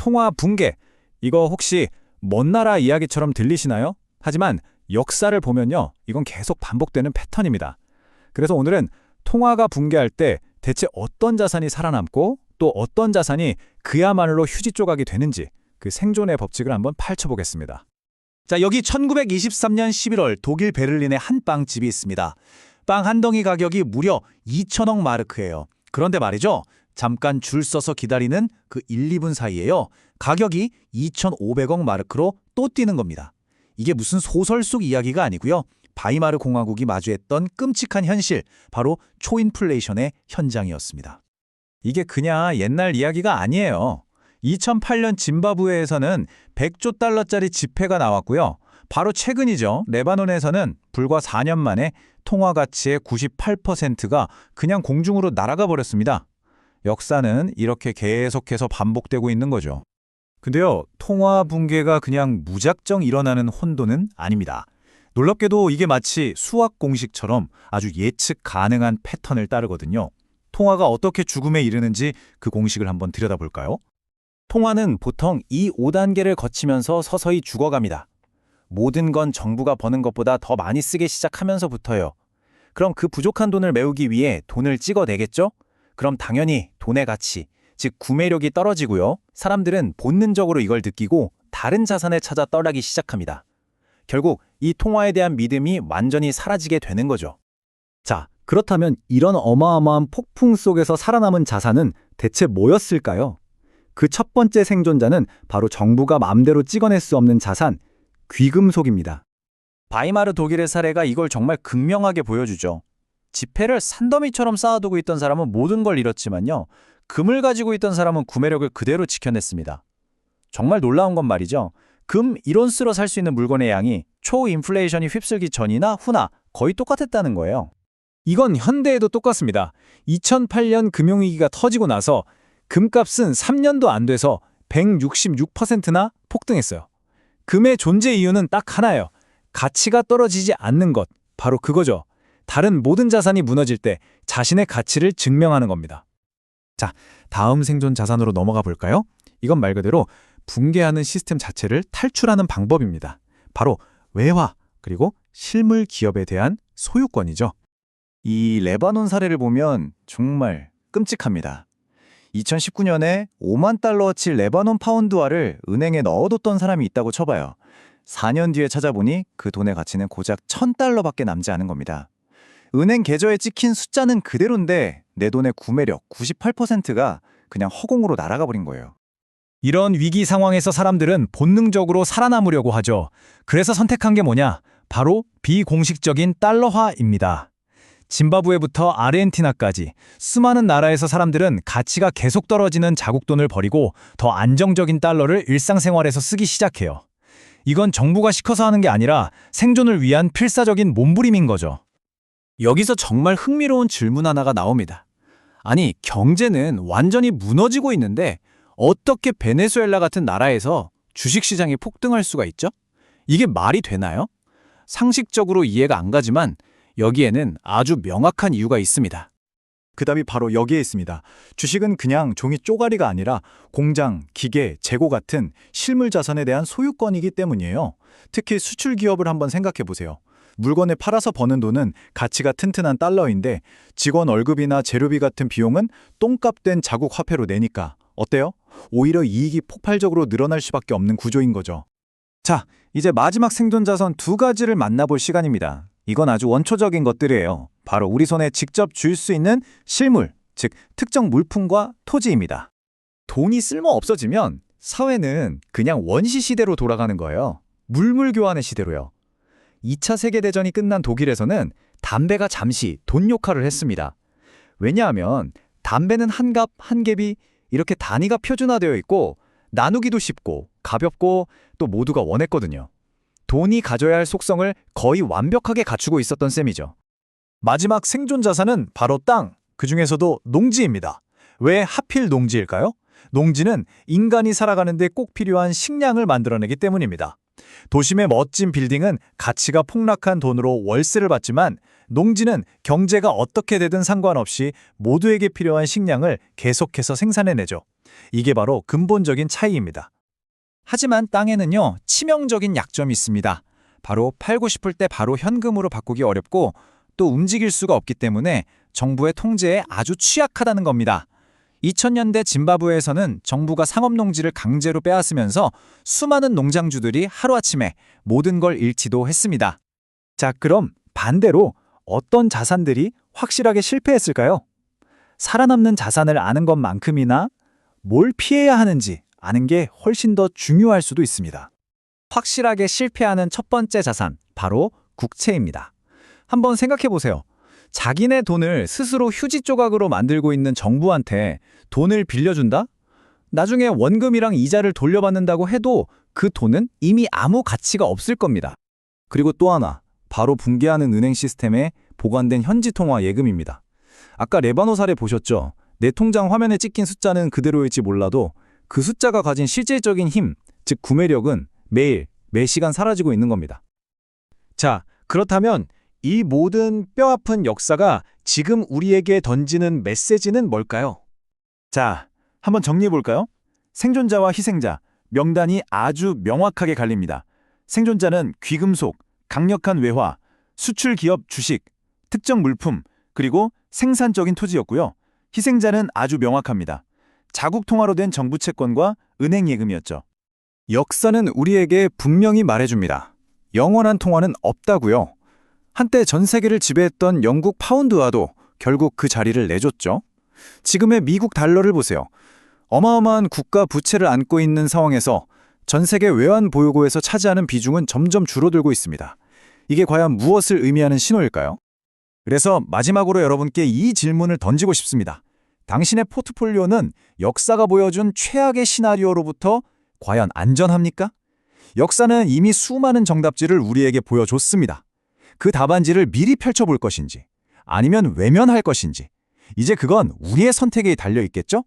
통화 붕괴. 이거 혹시 먼 나라 이야기처럼 들리시나요? 하지만 역사를 보면요, 이건 계속 반복되는 패턴입니다. 그래서 오늘은 통화가 붕괴할 때 대체 어떤 자산이 살아남고 또 어떤 자산이 그야말로 휴지 조각이 되는지 그 생존의 법칙을 한번 파헤쳐보겠습니다. 자, 여기 1923년 11월 독일 베를린에 한 빵집이 있습니다. 빵 한 덩이 가격이 무려 2천억 마르크예요. 그런데 말이죠, 잠깐 줄 서서 기다리는 그 1, 2분 사이에요, 가격이 2,500억 마르크로 또 뛰는 겁니다. 이게 무슨 소설 속 이야기가 아니고요, 바이마르 공화국이 마주했던 끔찍한 현실, 바로 초인플레이션의 현장이었습니다. 이게 그냥 옛날 이야기가 아니에요. 2008년 짐바브웨에서는 100조 달러짜리 지폐가 나왔고요. 바로 최근이죠. 레바논에서는 불과 4년 만에 통화 가치의 98%가 그냥 공중으로 날아가 버렸습니다. 역사는 이렇게 계속해서 반복되고 있는 거죠. 근데요, 통화 붕괴가 그냥 무작정 일어나는 혼돈은 아닙니다. 놀랍게도 이게 마치 수학 공식처럼 아주 예측 가능한 패턴을 따르거든요. 통화가 어떻게 죽음에 이르는지 그 공식을 한번 들여다볼까요? 통화는 보통 이 5단계를 거치면서 서서히 죽어갑니다. 모든 건 정부가 버는 것보다 더 많이 쓰게 시작하면서부터요. 그럼 그 부족한 돈을 메우기 위해 돈을 찍어내겠죠? 그럼 당연히 돈의 가치, 즉 구매력이 떨어지고요. 사람들은 본능적으로 이걸 느끼고 다른 자산을 찾아 떠나기 시작합니다. 결국 이 통화에 대한 믿음이 완전히 사라지게 되는 거죠. 자, 그렇다면 이런 어마어마한 폭풍 속에서 살아남은 자산은 대체 뭐였을까요? 그 첫 번째 생존자는 바로 정부가 마음대로 찍어낼 수 없는 자산, 귀금속입니다. 바이마르 독일의 사례가 이걸 정말 극명하게 보여주죠. 지폐를 산더미처럼 쌓아두고 있던 사람은 모든 걸 잃었지만요, 금을 가지고 있던 사람은 구매력을 그대로 지켜냈습니다. 정말 놀라운 건 말이죠, 금 1온스로 살 수 있는 물건의 양이 초인플레이션이 휩쓸기 전이나 후나 거의 똑같았다는 거예요. 이건 현대에도 똑같습니다. 2008년 금융위기가 터지고 나서 금값은 3년도 안 돼서 166%나 폭등했어요. 금의 존재 이유는 딱 하나예요. 가치가 떨어지지 않는 것, 바로 그거죠. 다른 모든 자산이 무너질 때 자신의 가치를 증명하는 겁니다. 자, 다음 생존 자산으로 넘어가 볼까요? 이건 말 그대로 붕괴하는 시스템 자체를 탈출하는 방법입니다. 바로 외화, 그리고 실물 기업에 대한 소유권이죠. 이 레바논 사례를 보면 정말 끔찍합니다. 2019년에 5만 달러어치 레바논 파운드화를 은행에 넣어뒀던 사람이 있다고 쳐봐요. 4년 뒤에 찾아보니 그 돈의 가치는 고작 1,000달러밖에 남지 않은 겁니다. 은행 계좌에 찍힌 숫자는 그대로인데 내 돈의 구매력 98%가 그냥 허공으로 날아가 버린 거예요. 이런 위기 상황에서 사람들은 본능적으로 살아남으려고 하죠. 그래서 선택한 게 뭐냐? 바로 비공식적인 달러화입니다. 짐바브웨부터 아르헨티나까지 수많은 나라에서 사람들은 가치가 계속 떨어지는 자국돈을 버리고 더 안정적인 달러를 일상생활에서 쓰기 시작해요. 이건 정부가 시켜서 하는 게 아니라 생존을 위한 필사적인 몸부림인 거죠. 여기서 정말 흥미로운 질문 하나가 나옵니다. 아니, 경제는 완전히 무너지고 있는데 어떻게 베네수엘라 같은 나라에서 주식시장이 폭등할 수가 있죠? 이게 말이 되나요? 상식적으로 이해가 안 가지만 여기에는 아주 명확한 이유가 있습니다. 그 답이 바로 여기에 있습니다. 주식은 그냥 종이 쪼가리가 아니라 공장, 기계, 재고 같은 실물 자산에 대한 소유권이기 때문이에요. 특히 수출 기업을 한번 생각해 보세요. 물건을 팔아서 버는 돈은 가치가 튼튼한 달러인데 직원 월급이나 재료비 같은 비용은 똥값 된 자국 화폐로 내니까 어때요? 오히려 이익이 폭발적으로 늘어날 수밖에 없는 구조인 거죠. 자, 이제 마지막 생존 자산 2가지를 만나볼 시간입니다. 이건 아주 원초적인 것들이에요. 바로 우리 손에 직접 쥘 수 있는 실물, 즉 특정 물품과 토지입니다. 돈이 쓸모 없어지면 사회는 그냥 원시 시대로 돌아가는 거예요. 물물 교환의 시대로요. 2차 세계대전이 끝난 독일에서는 담배가 잠시 돈 역할을 했습니다. 왜냐하면 담배는 한 갑, 한 갭이 이렇게 단위가 표준화되어 있고 나누기도 쉽고 가볍고 또 모두가 원했거든요. 돈이 가져야 할 속성을 거의 완벽하게 갖추고 있었던 셈이죠. 마지막 생존 자산은 바로 땅, 그중에서도 농지입니다. 왜 하필 농지일까요? 농지는 인간이 살아가는 데 꼭 필요한 식량을 만들어내기 때문입니다. 도심의 멋진 빌딩은 가치가 폭락한 돈으로 월세를 받지만 농지는 경제가 어떻게 되든 상관없이 모두에게 필요한 식량을 계속해서 생산해내죠. 이게 바로 근본적인 차이입니다. 하지만 땅에는요, 치명적인 약점이 있습니다. 바로 팔고 싶을 때 바로 현금으로 바꾸기 어렵고 또 움직일 수가 없기 때문에 정부의 통제에 아주 취약하다는 겁니다. 2000년대 짐바브웨에서는 정부가 상업농지를 강제로 빼앗으면서 수많은 농장주들이 하루아침에 모든 걸 잃지도 했습니다. 자, 그럼 반대로 어떤 자산들이 확실하게 실패했을까요? 살아남는 자산을 아는 것만큼이나 뭘 피해야 하는지 아는 게 훨씬 더 중요할 수도 있습니다. 확실하게 실패하는 첫 번째 자산, 바로 국채입니다. 한번 생각해 보세요. 자기네 돈을 스스로 휴지 조각으로 만들고 있는 정부한테 돈을 빌려준다? 나중에 원금이랑 이자를 돌려받는다고 해도 그 돈은 이미 아무 가치가 없을 겁니다. 그리고 또 하나, 바로 붕괴하는 은행 시스템에 보관된 현지통화 예금입니다. 아까 레바노 사례 보셨죠? 내 통장 화면에 찍힌 숫자는 그대로일지 몰라도 그 숫자가 가진 실질적인 힘, 즉 구매력은 매일, 매 시간 사라지고 있는 겁니다. 자, 그렇다면 이 모든 뼈아픈 역사가 지금 우리에게 던지는 메시지는 뭘까요? 자, 한번 정리해 볼까요? 생존자와 희생자, 명단이 아주 명확하게 갈립니다. 생존자는 귀금속, 강력한 외화, 수출 기업 주식, 특정 물품, 그리고 생산적인 토지였고요. 희생자는 아주 명확합니다. 자국 통화로 된 정부 채권과 은행 예금이었죠. 역사는 우리에게 분명히 말해줍니다. 영원한 통화는 없다고요. 한때 전 세계를 지배했던 영국 파운드화도 결국 그 자리를 내줬죠. 지금의 미국 달러를 보세요. 어마어마한 국가 부채를 안고 있는 상황에서 전 세계 외환 보유고에서 차지하는 비중은 점점 줄어들고 있습니다. 이게 과연 무엇을 의미하는 신호일까요? 그래서 마지막으로 여러분께 이 질문을 던지고 싶습니다. 당신의 포트폴리오는 역사가 보여준 최악의 시나리오로부터 과연 안전합니까? 역사는 이미 수많은 정답지를 우리에게 보여줬습니다. 그 답안지를 미리 펼쳐볼 것인지, 아니면 외면할 것인지, 이제 그건 우리의 선택에 달려 있겠죠?